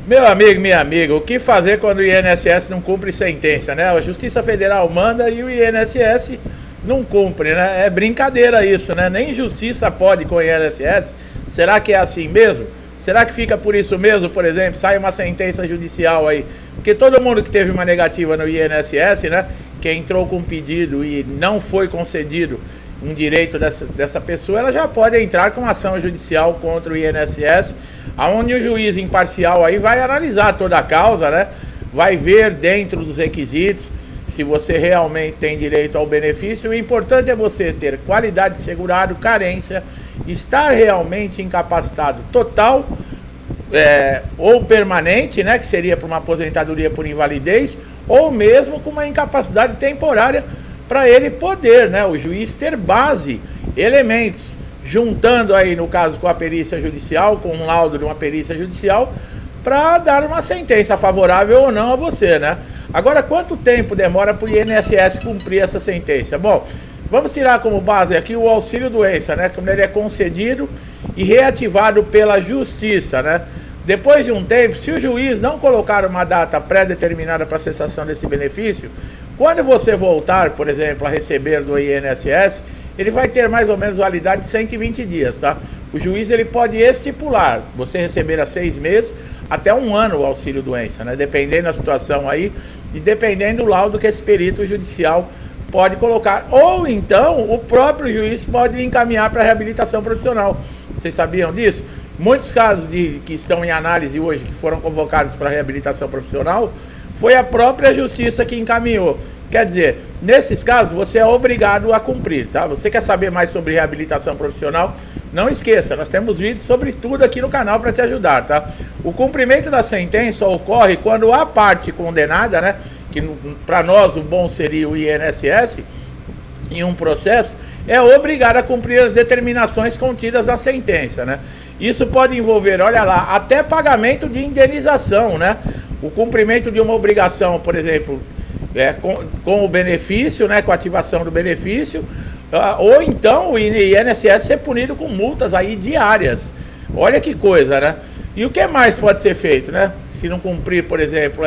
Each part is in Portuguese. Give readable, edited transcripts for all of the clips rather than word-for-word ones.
Meu amigo, minha amiga, o que fazer quando o INSS não cumpre sentença, né? A Justiça Federal manda e o INSS não cumpre, né? É brincadeira isso, né? Nem justiça pode com o INSS. Será que é assim mesmo? Será que fica por isso mesmo, por exemplo, sai uma sentença judicial aí? Porque todo mundo que teve uma negativa no INSS, né? Que entrou com um pedido e não foi concedido um direito dessa pessoa, ela já pode entrar com uma ação judicial contra o INSS, onde o juiz imparcial aí vai analisar toda a causa, né? Vai ver dentro dos requisitos se você realmente tem direito ao benefício. O importante é você ter qualidade de segurado, carência, estar realmente incapacitado total ou permanente, né? Que seria para uma aposentadoria por invalidez, ou mesmo com uma incapacidade temporária, para ele poder, né, o juiz ter base, elementos, juntando aí no caso com a perícia judicial, com um laudo de uma perícia judicial, para dar uma sentença favorável ou não a você, né? Agora, quanto tempo demora para o INSS cumprir essa sentença? Bom, vamos tirar como base aqui o auxílio-doença, né, quando ele é concedido e reativado pela justiça, né? Depois de um tempo, se o juiz não colocar uma data pré-determinada para a cessação desse benefício, quando você voltar, por exemplo, a receber do INSS, ele vai ter mais ou menos validade de 120 dias, tá? O juiz ele pode estipular, você receber a 6 meses, até 1 ano o auxílio-doença, né? Dependendo da situação aí e dependendo do laudo que esse perito judicial pode colocar. Ou então, o próprio juiz pode lhe encaminhar para reabilitação profissional. Vocês sabiam disso? Muitos casos que estão em análise hoje, que foram convocados para reabilitação profissional, foi a própria justiça que encaminhou. Quer dizer, nesses casos você é obrigado a cumprir, tá? Você quer saber mais sobre reabilitação profissional? Não esqueça, nós temos vídeos sobre tudo aqui no canal para te ajudar, tá? O cumprimento da sentença ocorre quando a parte condenada, né? Que para nós o bom seria o INSS, em um processo, é obrigado a cumprir as determinações contidas na sentença, né? Isso pode envolver, olha lá, até pagamento de indenização, né? O cumprimento de uma obrigação, por exemplo, com o benefício, né? Com a ativação do benefício, ou então o INSS ser punido com multas aí diárias. Olha que coisa, né? E o que mais pode ser feito, né? Se não cumprir, por exemplo,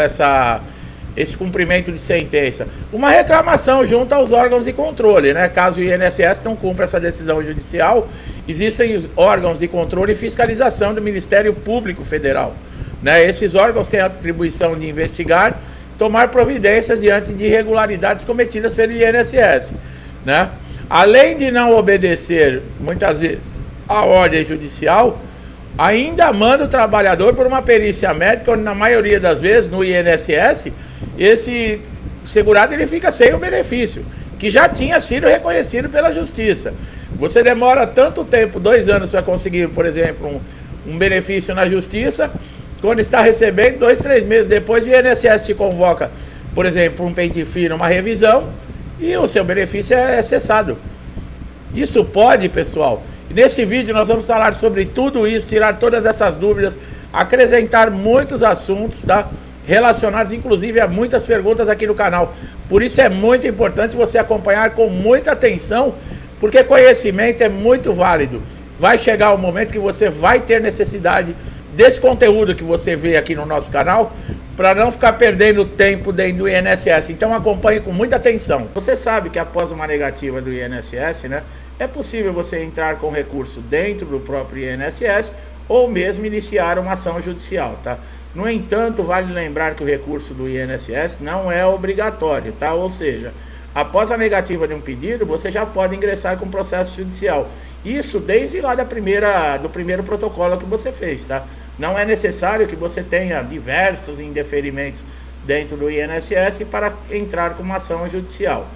esse cumprimento de sentença, uma reclamação junto aos órgãos de controle, né? Caso o INSS não cumpra essa decisão judicial, existem órgãos de controle e fiscalização do Ministério Público Federal, né? Esses órgãos têm a atribuição de investigar, tomar providências diante de irregularidades cometidas pelo INSS, né? Além de não obedecer, muitas vezes, a ordem judicial, ainda manda o trabalhador por uma perícia médica, onde na maioria das vezes, no INSS, esse segurado ele fica sem o benefício, que já tinha sido reconhecido pela justiça. Você demora tanto tempo, 2 anos, para conseguir, por exemplo, um benefício na justiça, quando está recebendo, 2, 3 meses depois, o INSS te convoca, por exemplo, um pente fino, uma revisão, e o seu benefício é cessado. Isso pode, pessoal. Nesse vídeo nós vamos falar sobre tudo isso, tirar todas essas dúvidas, acrescentar muitos assuntos, tá? Relacionados inclusive a muitas perguntas aqui no canal. Por isso é muito importante você acompanhar com muita atenção, porque conhecimento é muito válido. Vai chegar o momento que você vai ter necessidade desse conteúdo que você vê aqui no nosso canal, para não ficar perdendo tempo dentro do INSS. Então acompanhe com muita atenção. Você sabe que após uma negativa do INSS, né, é possível você entrar com recurso dentro do próprio INSS ou mesmo iniciar uma ação judicial, tá? No entanto, vale lembrar que o recurso do INSS não é obrigatório, tá? Ou seja, após a negativa de um pedido, você já pode ingressar com processo judicial. Isso desde lá do primeiro protocolo que você fez, tá? Não é necessário que você tenha diversos indeferimentos dentro do INSS para entrar com uma ação judicial.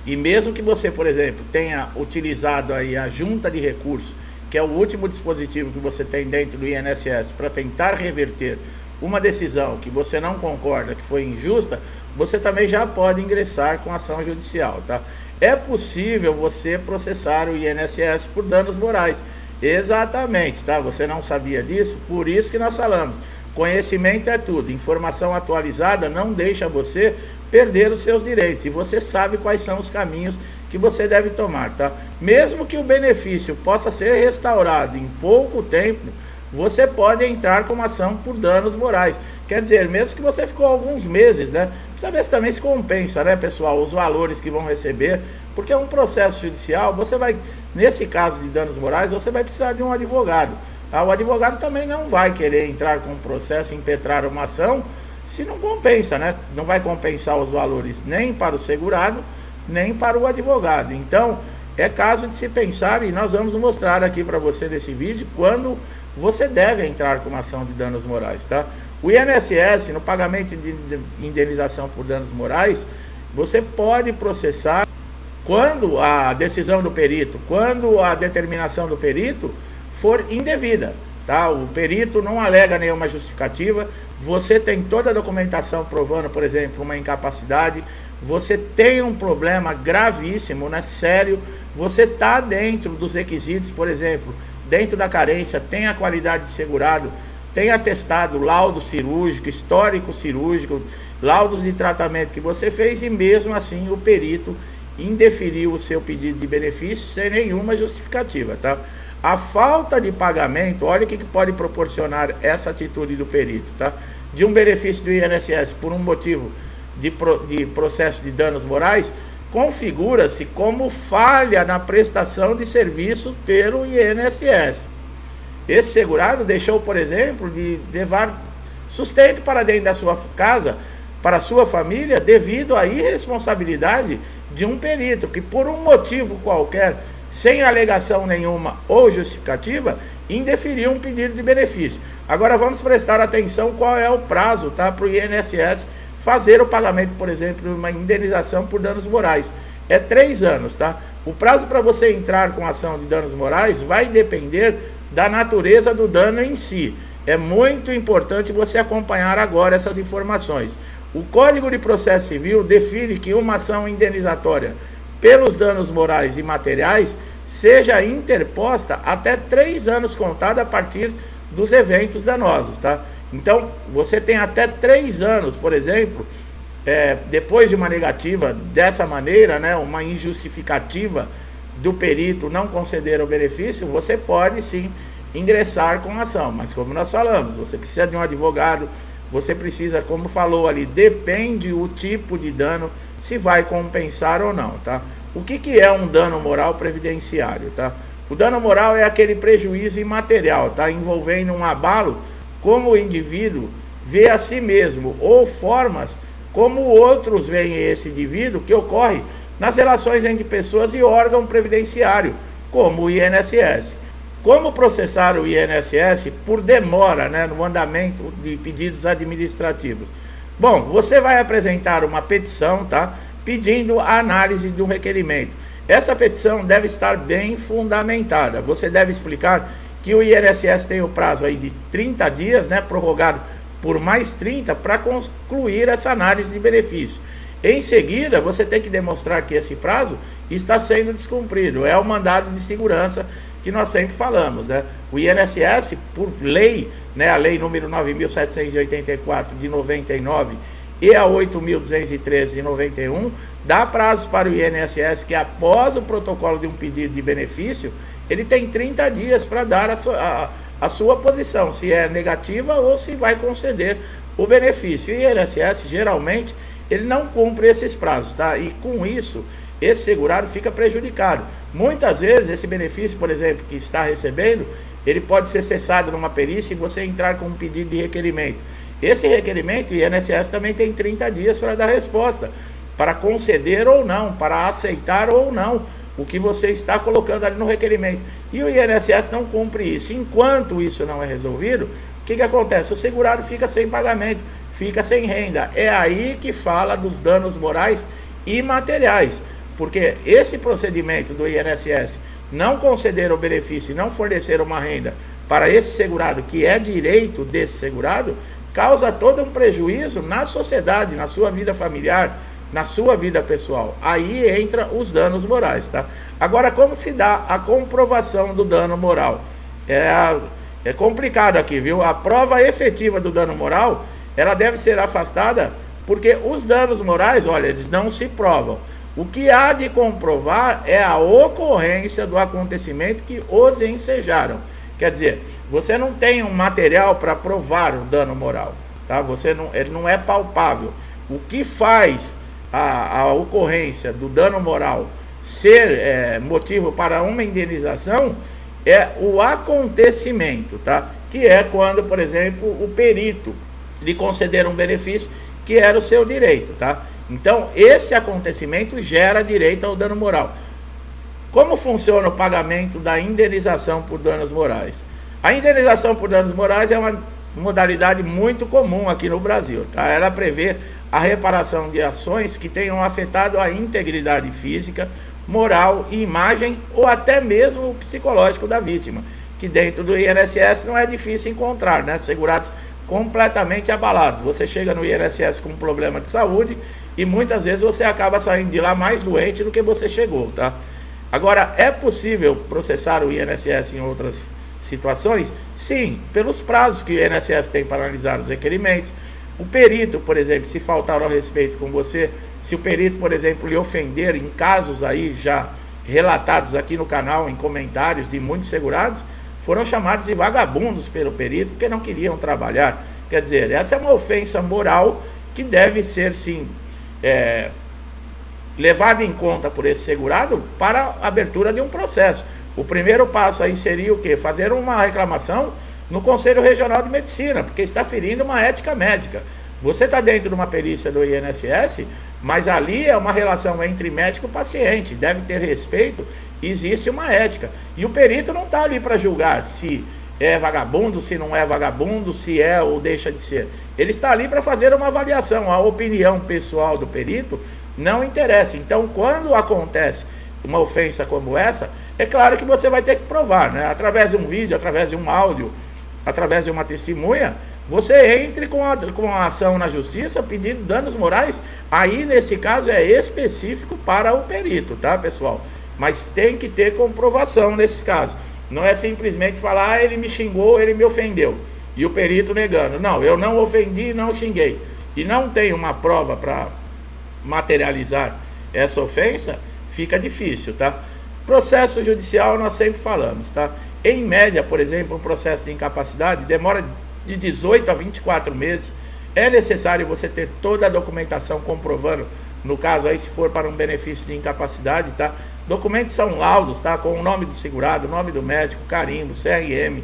E mesmo que você, por exemplo, tenha utilizado aí a junta de recurso, que é o último dispositivo que você tem dentro do INSS para tentar reverter uma decisão que você não concorda, que foi injusta, você também já pode ingressar com ação judicial, tá? É possível você processar o INSS por danos morais. Exatamente, tá? Você não sabia disso? Por isso que nós falamos. Conhecimento é tudo. Informação atualizada não deixa você perder os seus direitos. E você sabe quais são os caminhos que você deve tomar, tá? Mesmo que o benefício possa ser restaurado em pouco tempo, você pode entrar com uma ação por danos morais. Quer dizer, mesmo que você ficou alguns meses, né? Precisa ver se também se compensa, né, pessoal, os valores que vão receber, porque é um processo judicial, você vai, nesse caso de danos morais, você vai precisar de um advogado. Tá? O advogado também não vai querer entrar com um processo, impetrar uma ação, se não compensa, né? Não vai compensar os valores nem para o segurado, nem para o advogado. Então, é caso de se pensar, e nós vamos mostrar aqui para você nesse vídeo quando você deve entrar com uma ação de danos morais, tá? O INSS, no pagamento de indenização por danos morais, você pode processar quando a decisão do perito, quando a determinação do perito for indevida, tá? O perito não alega nenhuma justificativa, você tem toda a documentação provando, por exemplo, uma incapacidade, você tem um problema gravíssimo, né, sério, você está dentro dos requisitos, por exemplo, dentro da carência, tem a qualidade de segurado, tem atestado, laudo cirúrgico, histórico cirúrgico, laudos de tratamento que você fez e mesmo assim o perito indeferiu o seu pedido de benefício sem nenhuma justificativa, tá? A falta de pagamento, olha o que pode proporcionar essa atitude do perito, tá? De um benefício do INSS por um motivo de processo de danos morais, configura-se como falha na prestação de serviço pelo INSS. Esse segurado deixou, por exemplo, de levar sustento para dentro da sua casa, para a sua família, devido à irresponsabilidade de um perito, que por um motivo qualquer, sem alegação nenhuma ou justificativa, indeferiu um pedido de benefício. Agora vamos prestar atenção qual é o prazo, tá, para o INSS fazer o pagamento, por exemplo, de uma indenização por danos morais. É 3 anos, tá? O prazo para você entrar com ação de danos morais vai depender da natureza do dano em si. É muito importante você acompanhar agora essas informações. O Código de Processo Civil define que uma ação indenizatória pelos danos morais e materiais seja interposta até 3 anos contada a partir dos eventos danosos, tá? Então, você tem até 3 anos, por exemplo, depois de uma negativa dessa maneira, né, uma injustificativa do perito não conceder o benefício, você pode sim ingressar com ação, mas como nós falamos, você precisa de um advogado, você precisa, como falou ali, depende o tipo de dano, se vai compensar ou não, tá? O que é um dano moral previdenciário, tá? O dano moral é aquele prejuízo imaterial, tá? Envolvendo um abalo como o indivíduo vê a si mesmo, ou formas como outros veem esse indivíduo, que ocorre nas relações entre pessoas e órgão previdenciário, como o INSS. Como processar o INSS por demora, né, no andamento de pedidos administrativos? Bom, você vai apresentar uma petição, tá, pedindo a análise de um requerimento. Essa petição deve estar bem fundamentada. Você deve explicar que o INSS tem o prazo aí de 30 dias, né, prorrogado por mais 30, para concluir essa análise de benefício. Em seguida, você tem que demonstrar que esse prazo está sendo descumprido. É o mandado de segurança que nós sempre falamos, né? O INSS, por lei, né, a lei número 9.784 de 99 e a 8.213 de 91, dá prazo para o INSS que após o protocolo de um pedido de benefício, ele tem 30 dias para dar a sua posição, se é negativa ou se vai conceder o benefício. E o INSS, geralmente, ele não cumpre esses prazos, tá? E com isso, esse segurado fica prejudicado. Muitas vezes, esse benefício, por exemplo, que está recebendo, ele pode ser cessado numa perícia e você entrar com um pedido de requerimento. Esse requerimento, o INSS também tem 30 dias para dar resposta, para conceder ou não, para aceitar ou não o que você está colocando ali no requerimento. E o INSS não cumpre isso. Enquanto isso não é resolvido, o que acontece? O segurado fica sem pagamento, fica sem renda. É aí que fala dos danos morais e materiais, porque esse procedimento do INSS não conceder o benefício e não fornecer uma renda para esse segurado, que é direito desse segurado, causa todo um prejuízo na sociedade, na sua vida familiar, na sua vida pessoal. Aí entra os danos morais, tá? Agora, como se dá a comprovação do dano moral? É complicado aqui, viu? A prova efetiva do dano moral, ela deve ser afastada, porque os danos morais, olha, eles não se provam. O que há de comprovar é a ocorrência do acontecimento que os ensejaram. Quer dizer, você não tem um material para provar o dano moral, tá? Ele não é palpável. O que faz a ocorrência do dano moral ser motivo para uma indenização é o acontecimento, tá? Que é quando, por exemplo, o perito lhe conceder um benefício que era o seu direito, tá? Então, esse acontecimento gera direito ao dano moral. Como funciona o pagamento da indenização por danos morais? A indenização por danos morais é uma modalidade muito comum aqui no Brasil, tá? Ela prevê a reparação de ações que tenham afetado a integridade física, moral e imagem ou até mesmo o psicológico da vítima, que dentro do INSS não é difícil encontrar, né? Segurados completamente abalados. Você chega no INSS com um problema de saúde e muitas vezes você acaba saindo de lá mais doente do que você chegou, tá? Agora, é possível processar o INSS em outras situações? Sim, pelos prazos que o INSS tem para analisar os requerimentos. O perito, por exemplo, se faltar ao respeito com você, se o perito, por exemplo, lhe ofender em casos aí já relatados aqui no canal, em comentários de muitos segurados, foram chamados de vagabundos pelo perito porque não queriam trabalhar. Quer dizer, essa é uma ofensa moral que deve ser, sim, levada em conta por esse segurado para a abertura de um processo. O primeiro passo aí seria o quê? Fazer uma reclamação no Conselho Regional de Medicina, porque está ferindo uma ética médica. Você está dentro de uma perícia do INSS, mas ali é uma relação entre médico e paciente, deve ter respeito, existe uma ética. E o perito não está ali para julgar se é vagabundo, se não é vagabundo, se é ou deixa de ser. Ele está ali para fazer uma avaliação. A opinião pessoal do perito não interessa. Então, quando acontece uma ofensa como essa, é claro que você vai ter que provar, né? Através de um vídeo, através de um áudio, através de uma testemunha, você entre com a ação na justiça pedindo danos morais. Aí, nesse caso, é específico para o perito, tá, pessoal? Mas tem que ter comprovação nesses casos. Não é simplesmente falar, ele me xingou, ele me ofendeu, e o perito negando. Não, eu não ofendi, não xinguei. E não tem uma prova para materializar essa ofensa, fica difícil, tá? Processo judicial nós sempre falamos, tá? Em média, por exemplo, um processo de incapacidade demora de 18 a 24 meses. É necessário você ter toda a documentação comprovando, no caso aí se for para um benefício de incapacidade, tá? Documentos são laudos, tá? Com o nome do segurado, o nome do médico, carimbo, CRM,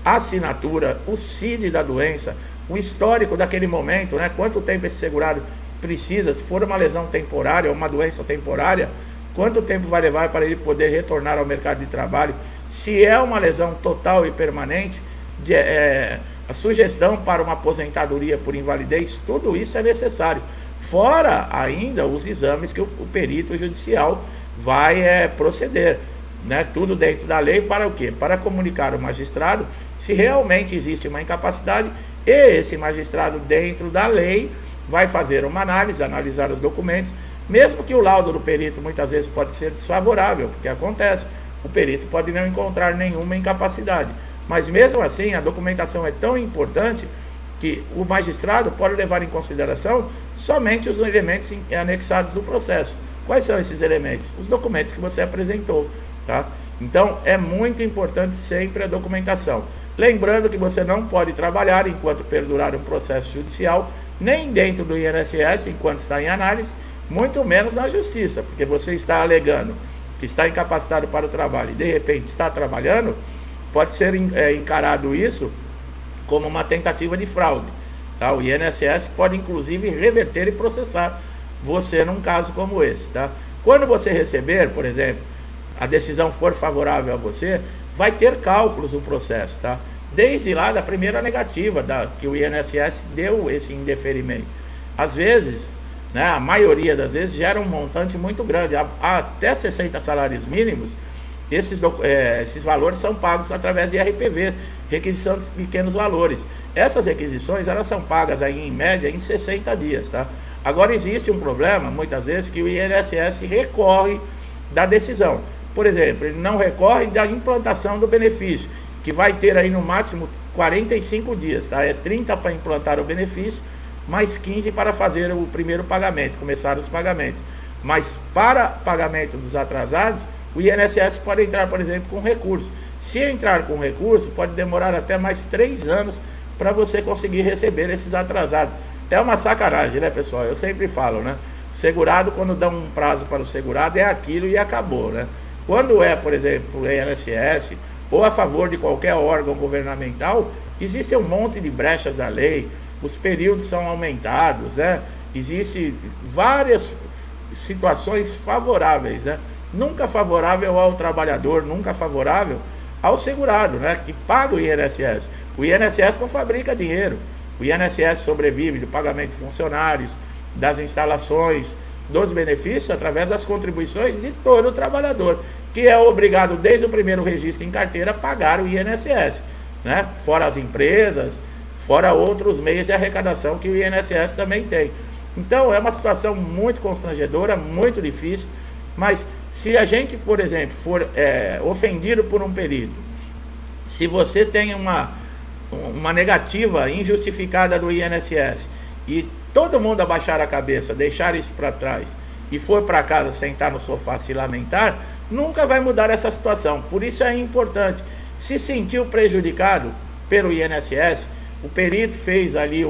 assinatura, o CID da doença, o histórico daquele momento, né? Quanto tempo esse segurado precisa, se for uma lesão temporária ou uma doença temporária, quanto tempo vai levar para ele poder retornar ao mercado de trabalho. Se é uma lesão total e permanente, a sugestão para uma aposentadoria por invalidez, tudo isso é necessário. Fora ainda os exames que o perito judicial vai proceder, né? Tudo dentro da lei para o quê? Para comunicar ao magistrado se realmente existe uma incapacidade, e esse magistrado, dentro da lei, vai fazer uma análise, analisar os documentos, mesmo que o laudo do perito muitas vezes pode ser desfavorável, porque acontece, o perito pode não encontrar nenhuma incapacidade, mas mesmo assim a documentação é tão importante que o magistrado pode levar em consideração somente os elementos anexados do processo. Quais são esses elementos? Os documentos que você apresentou, tá? Então é muito importante sempre a documentação. Lembrando que você não pode trabalhar enquanto perdurar um processo judicial, nem dentro do INSS enquanto está em análise, muito menos na justiça, porque você está alegando que está incapacitado para o trabalho e de repente está trabalhando, pode ser encarado isso como uma tentativa de fraude, tá? O INSS pode inclusive reverter e processar você num caso como esse, tá? Quando você receber, por exemplo, a decisão for favorável a você, vai ter cálculos no processo, tá? Desde lá da primeira negativa que o INSS deu esse indeferimento. Às vezes, né, a maioria das vezes gera um montante muito grande, até 60 salários mínimos. Esses valores são pagos através de RPV, requisição de pequenos valores. Essas requisições, elas são pagas aí em média em 60 dias, tá? Agora existe um problema, muitas vezes, que o INSS recorre da decisão. Por exemplo, ele não recorre da implantação do benefício, que vai ter aí no máximo 45 dias, tá? É 30 para implantar o benefício, mais 15 para fazer o primeiro pagamento, começar os pagamentos. Mas para pagamento dos atrasados, o INSS pode entrar, por exemplo, com recurso. Se entrar com recurso, pode demorar até mais 3 anos para você conseguir receber esses atrasados. É uma sacanagem, né, pessoal? Eu sempre falo, né? O segurado, quando dá um prazo para o segurado, é aquilo e acabou, né? Quando é, por exemplo, o INSS ou a favor de qualquer órgão governamental, existe um monte de brechas da lei, os períodos são aumentados, né? Existem várias situações favoráveis, né? Nunca favorável ao trabalhador, nunca favorável ao segurado, né? Que paga o INSS. O INSS não fabrica dinheiro. O INSS sobrevive do pagamento de funcionários, das instalações, dos benefícios através das contribuições de todo o trabalhador, que é obrigado desde o primeiro registro em carteira a pagar o INSS, né? Fora as empresas, fora outros meios de arrecadação que o INSS também tem. Então é uma situação muito constrangedora, muito difícil, mas se a gente, por exemplo, for ofendido por um perito, se você tem uma negativa injustificada do INSS e todo mundo abaixar a cabeça, deixar isso para trás e for para casa sentar no sofá se lamentar, nunca vai mudar essa situação. Por isso é importante, se sentiu prejudicado pelo INSS, o perito fez ali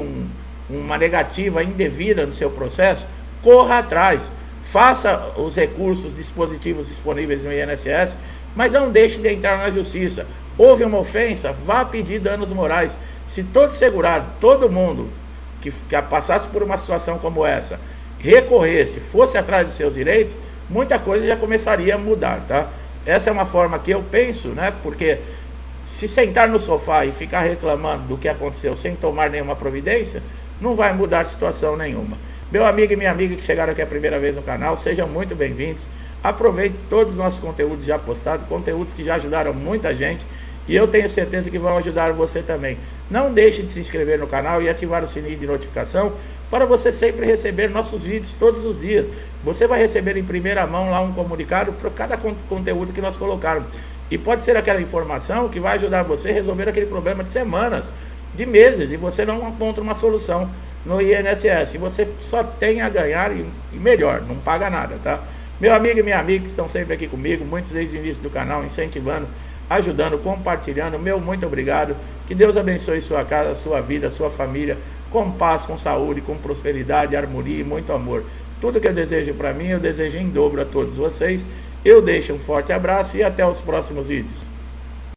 uma negativa indevida no seu processo, corra atrás, faça os recursos dispositivos disponíveis no INSS, mas não deixe de entrar na justiça. Houve uma ofensa, vá pedir danos morais. Se todo segurado, todo mundo que passasse por uma situação como essa, recorresse, fosse atrás dos seus direitos, muita coisa já começaria a mudar, tá? Essa é uma forma que eu penso, né? Porque se sentar no sofá e ficar reclamando do que aconteceu sem tomar nenhuma providência, não vai mudar situação nenhuma. Meu amigo e minha amiga que chegaram aqui a primeira vez no canal, sejam muito bem-vindos. Aproveite todos os nossos conteúdos já postados, conteúdos que já ajudaram muita gente, e eu tenho certeza que vão ajudar você também. Não deixe de se inscrever no canal e ativar o sininho de notificação para você sempre receber nossos vídeos todos os dias. Você vai receber em primeira mão lá um comunicado para cada conteúdo que nós colocarmos. E pode ser aquela informação que vai ajudar você a resolver aquele problema de semanas, de meses, e você não encontra uma solução no INSS. E você só tem a ganhar e melhor, não paga nada, tá? Meu amigo e minha amiga que estão sempre aqui comigo, muitos desde o início do canal, incentivando, ajudando, compartilhando, meu muito obrigado. Que Deus abençoe sua casa, sua vida, sua família, com paz, com saúde, com prosperidade, harmonia e muito amor. Tudo que eu desejo para mim, eu desejo em dobro a todos vocês. Eu deixo um forte abraço e até os próximos vídeos.